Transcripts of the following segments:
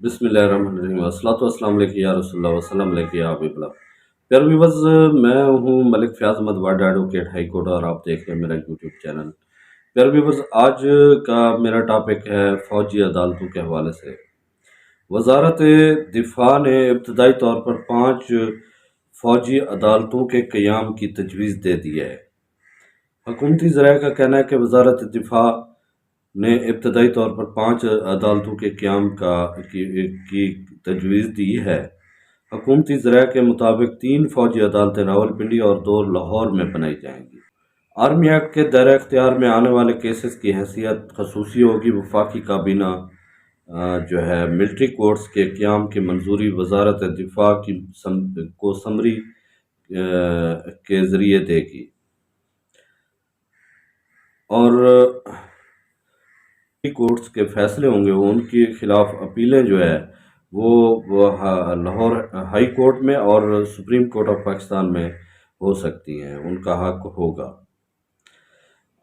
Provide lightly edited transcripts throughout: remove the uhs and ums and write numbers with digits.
بسم اللہ الرحمن الرحیم، والصلاۃ والسلام علیکم یا رسول اللہ وسلم علیکم یا حبیب اللہ۔ پیارے ویورز، میں ہوں ملک فیاض احمد وارڈ ایڈوکیٹ ہائی کورٹ، اور آپ دیکھ رہے ہیں میرا یوٹیوب چینل۔ پیارے ویورز، آج کا میرا ٹاپک ہے فوجی عدالتوں کے حوالے سے۔ وزارت دفاع نے ابتدائی طور پر 5 فوجی عدالتوں کے قیام کی تجویز دے دی ہے۔ حکومتی ذرائع کا کہنا ہے کہ وزارت دفاع نے ابتدائی طور پر 5 عدالتوں کے قیام کی تجویز دی ہے۔ حکومتی ذرائع کے مطابق 3 فوجی عدالتیں راولپنڈی اور 2 لاہور میں بنائی جائیں گی۔ آرمی ایکٹ کے دائرہ اختیار میں آنے والے کیسز کی حیثیت خصوصی ہوگی۔ وفاقی کابینہ جو ہے ملٹری کورٹس کے قیام کی منظوری وزارت دفاع کو سمری کے ذریعے دے گی، اور کورٹس کے فیصلے ہوں گے ان کے خلاف اپیلیں جو ہے وہ لاہور ہائی کورٹ میں اور سپریم کورٹ آف پاکستان میں ہو سکتی ہیں، ان کا حق ہوگا۔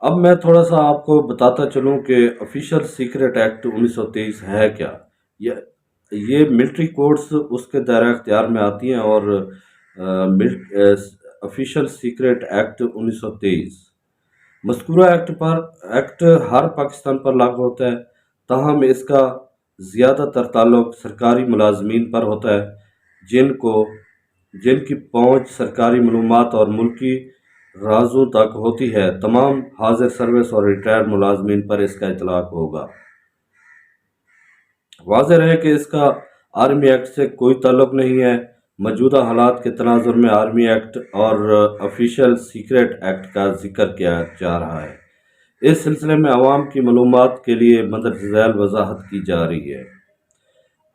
اب میں تھوڑا سا آپ کو بتاتا چلوں کہ آفیشل سیکرٹ ایکٹ 1923 ہے کیا۔ یہ ملٹری کورٹس اس کے دائرہ اختیار میں آتی ہیں، اور آفیشل سیکرٹ ایکٹ 1923 مذکورہ ایکٹ ہر پاکستان پر لاگو ہوتا ہے، تاہم اس کا زیادہ تر تعلق سرکاری ملازمین پر ہوتا ہے جن کی پہنچ سرکاری معلومات اور ملکی رازوں تک ہوتی ہے۔ تمام حاضر سروس اور ریٹائرڈ ملازمین پر اس کا اطلاق ہوگا۔ واضح رہے کہ اس کا آرمی ایکٹ سے کوئی تعلق نہیں ہے۔ موجودہ حالات کے تناظر میں آرمی ایکٹ اور آفیشل سیکرٹ ایکٹ کا ذکر کیا جا رہا ہے۔ اس سلسلے میں عوام کی معلومات کے لیے مندرجہ ذیل وضاحت کی جا رہی ہے۔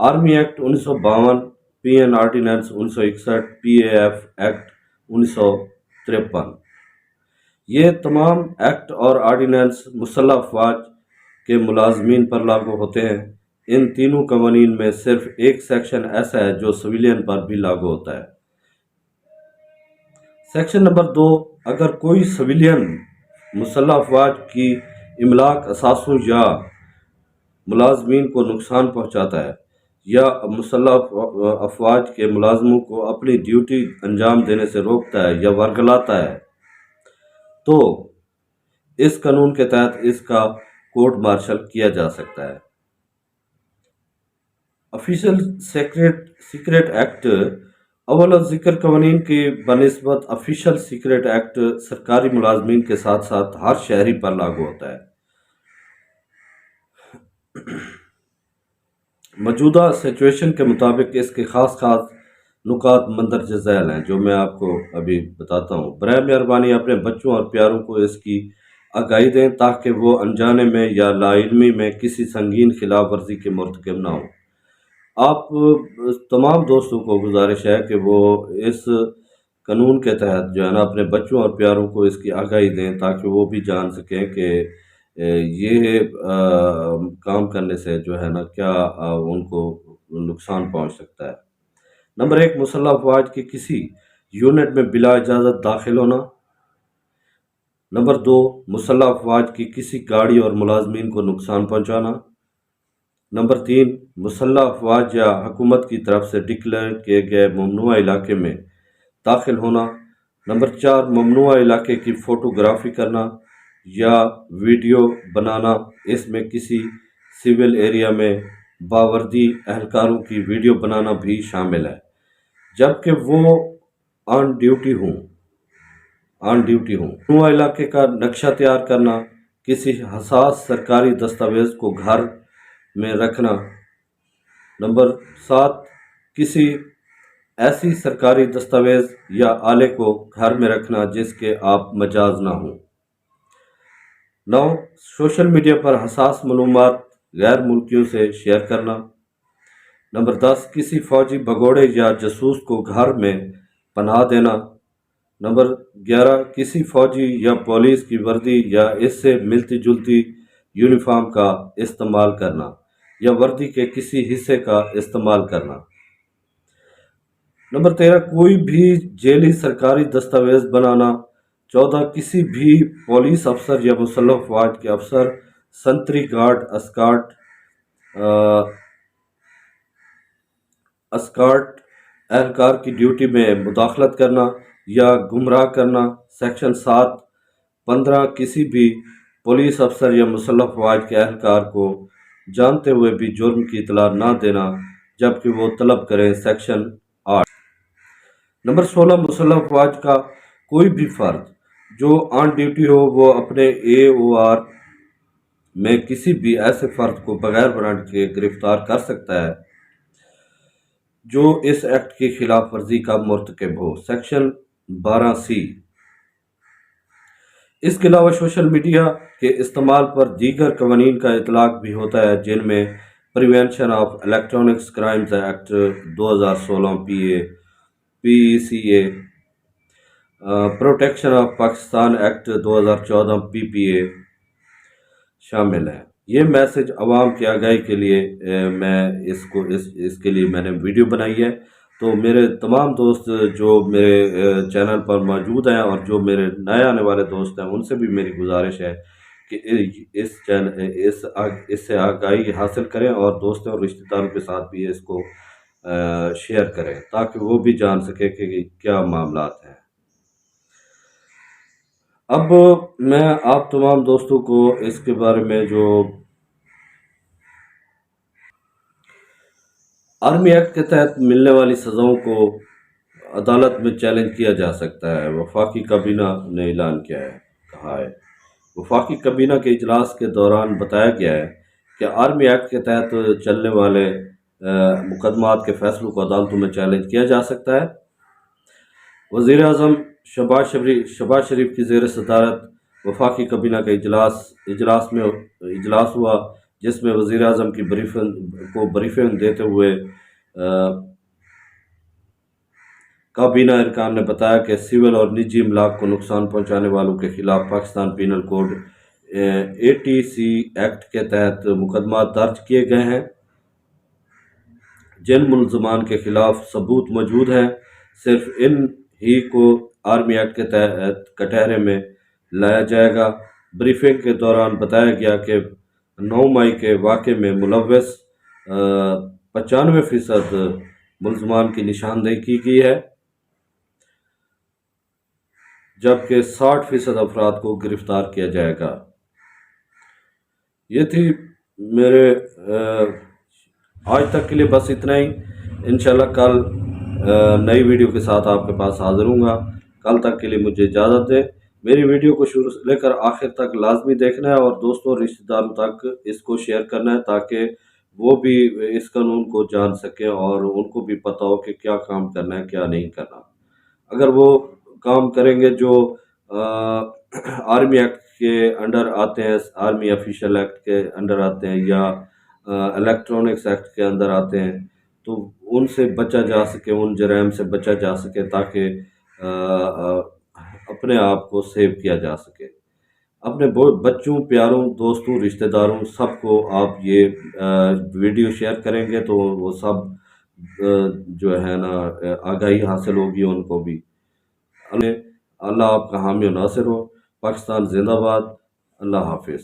Army act 1952، P N ordinance 1961، P A F act 1953۔ یہ تمام ایکٹ اور آرڈیننس مسلح افواج کے ملازمین پر لاگو ہوتے ہیں۔ ان تینوں قوانین میں صرف ایک سیکشن ایسا ہے جو سویلین پر بھی لاگو ہوتا ہے۔ سیکشن نمبر 2، اگر کوئی سویلین مسلح افواج کی املاک، اثاثوں یا ملازمین کو نقصان پہنچاتا ہے یا مسلح افواج کے ملازموں کو اپنی ڈیوٹی انجام دینے سے روکتا ہے یا ورگلاتا ہے، تو اس قانون کے تحت اس کا کورٹ مارشل کیا جا سکتا ہے۔ آفیشل سیکرٹ ایکٹ اول ذکر قوانین کی بنسبت آفیشل سیکرٹ ایکٹ سرکاری ملازمین کے ساتھ ساتھ ہر شہری پر لاگو ہوتا ہے۔ موجودہ سچویشن کے مطابق اس کے خاص نکات مندرجہ ذیل ہیں، جو میں آپ کو ابھی بتاتا ہوں۔ برائے مہربانی اپنے بچوں اور پیاروں کو اس کی آگاہی دیں تاکہ وہ انجانے میں یا لا علمی میں کسی سنگین خلاف ورزی کے مرتکب نہ ہوں۔ آپ تمام دوستوں کو گزارش ہے کہ وہ اس قانون کے تحت جو ہے نا اپنے بچوں اور پیاروں کو اس کی آگاہی دیں تاکہ وہ بھی جان سکیں کہ یہ کام کرنے سے جو ہے نا کیا ان کو نقصان پہنچ سکتا ہے۔ نمبر 1، مسلح افواج کی کسی یونٹ میں بلا اجازت داخل ہونا۔ نمبر 2، مسلح افواج کی کسی گاڑی اور ملازمین کو نقصان پہنچانا۔ نمبر 3، مسلح افواج یا حکومت کی طرف سے ڈکلیئر کیے گئے ممنوعہ علاقے میں داخل ہونا۔ نمبر 4، ممنوعہ علاقے کی فوٹوگرافی کرنا یا ویڈیو بنانا، اس میں کسی سول ایریا میں باوردی اہلکاروں کی ویڈیو بنانا بھی شامل ہے جبکہ وہ آن ڈیوٹی ہوں۔ ممنوعہ علاقے کا نقشہ تیار کرنا، کسی حساس سرکاری دستاویز کو گھر میں رکھنا۔ نمبر 7، کسی ایسی سرکاری دستاویز یا آلے کو گھر میں رکھنا جس کے آپ مجاز نہ ہوں۔ 9، سوشل میڈیا پر حساس معلومات غیر ملکیوں سے شیئر کرنا۔ نمبر 10، کسی فوجی بھگوڑے یا جاسوس کو گھر میں پناہ دینا۔ نمبر 11، کسی فوجی یا پولیس کی وردی یا اس سے ملتی جلتی یونیفارم کا استعمال کرنا یا وردی کے کسی حصے کا استعمال کرنا۔ نمبر 13، کوئی بھی ذیلی سرکاری دستاویز بنانا۔ 14، کسی بھی پولیس افسر یا مسلح افواج کے افسر، سنتری گارڈ، اسکارٹ اسکارٹ اہلکار کی ڈیوٹی میں مداخلت کرنا یا گمراہ کرنا۔ سیکشن 7(15) کسی بھی پولیس افسر یا مسلح افواج کے اہلکار کو جانتے ہوئے بھی جرم کی اطلاع نہ دینا جبکہ وہ طلب کریں۔ سیکشن 8 نمبر 16 مسلح افواج کا کوئی بھی فرد جو آن ڈیوٹی ہو وہ اپنے AOR میں کسی بھی ایسے فرد کو بغیر وارنٹ کے گرفتار کر سکتا ہے جو اس ایکٹ کی خلاف ورزی کا مرتکب ہو۔ سیکشن 12(C) اس کے علاوہ سوشل میڈیا کے استعمال پر دیگر قوانین کا اطلاق بھی ہوتا ہے جن میں prevention of electronics crimes act 2016 PECA، protection of Pakistan act 2014 PPA شامل ہیں۔ یہ میسج عوام کی آگاہی کے لیے میں اس کے لیے میں نے ویڈیو بنائی ہے۔ تو میرے تمام دوست جو میرے چینل پر موجود ہیں اور جو میرے نئے آنے والے دوست ہیں ان سے بھی میری گزارش ہے کہ اس سے آگاہی حاصل کریں اور دوستوں اور رشتہ داروں کے ساتھ بھی اس کو شیئر کریں تاکہ وہ بھی جان سکے کہ کیا معاملات ہیں۔ اب میں آپ تمام دوستوں کو اس کے بارے میں جو آرمی ایکٹ کے تحت ملنے والی سزاؤں کو عدالت میں چیلنج کیا جا سکتا ہے، وفاقی کابینہ نے اعلان کہا ہے۔ وفاقی کابینہ کے اجلاس کے دوران بتایا گیا ہے کہ آرمی ایکٹ کے تحت چلنے والے مقدمات کے فیصلوں کو عدالتوں میں چیلنج کیا جا سکتا ہے۔ وزیر اعظم شہباز شریف کی زیر صدارت وفاقی کابینہ کا اجلاس ہوا جس میں وزیر اعظم کی بریفنگ دیتے ہوئے کابینہ ارکان نے بتایا کہ سول اور نجی املاک کو نقصان پہنچانے والوں کے خلاف Pakistan penal code 80C act کے تحت مقدمات درج کیے گئے ہیں۔ جن ملزمان کے خلاف ثبوت موجود ہیں صرف ان ہی کو آرمی ایکٹ کے تحت کٹہرے میں لایا جائے گا۔ بریفنگ کے دوران بتایا گیا کہ 9 مئی کے واقعے میں ملوث 95% ملزمان کی نشاندہی کی گئی ہے جبکہ 60% افراد کو گرفتار کیا جائے گا۔ یہ تھی میرے آج تک کے لیے بس اتنا ہی۔ انشاءاللہ کل نئی ویڈیو کے ساتھ آپ کے پاس حاضر ہوں گا۔ کل تک کے لیے مجھے اجازت دیں۔ میری ویڈیو کو شروع سے لے کر آخر تک لازمی دیکھنا ہے اور دوستوں اور رشتہ داروں تک اس کو شیئر کرنا ہے تاکہ وہ بھی اس قانون کو جان سکیں اور ان کو بھی پتہ ہو کہ کیا کام کرنا ہے کیا نہیں کرنا۔ اگر وہ کام کریں گے جو آرمی ایکٹ کے انڈر آتے ہیں، آرمی آفیشل ایکٹ کے انڈر آتے ہیں یا الیکٹرانکس ایکٹ کے اندر آتے ہیں تو ان سے بچا جا سکے، ان جرائم سے بچا جا سکے تاکہ اپنے آپ کو سیو کیا جا سکے۔ اپنے بچوں، پیاروں، دوستوں، رشتہ داروں سب کو آپ یہ ویڈیو شیئر کریں گے تو وہ سب جو ہے نا آگاہی حاصل ہوگی ان کو بھی۔ اللہ آپ کا حامی و ناصر ہو۔ پاکستان زندہ باد۔ اللہ حافظ۔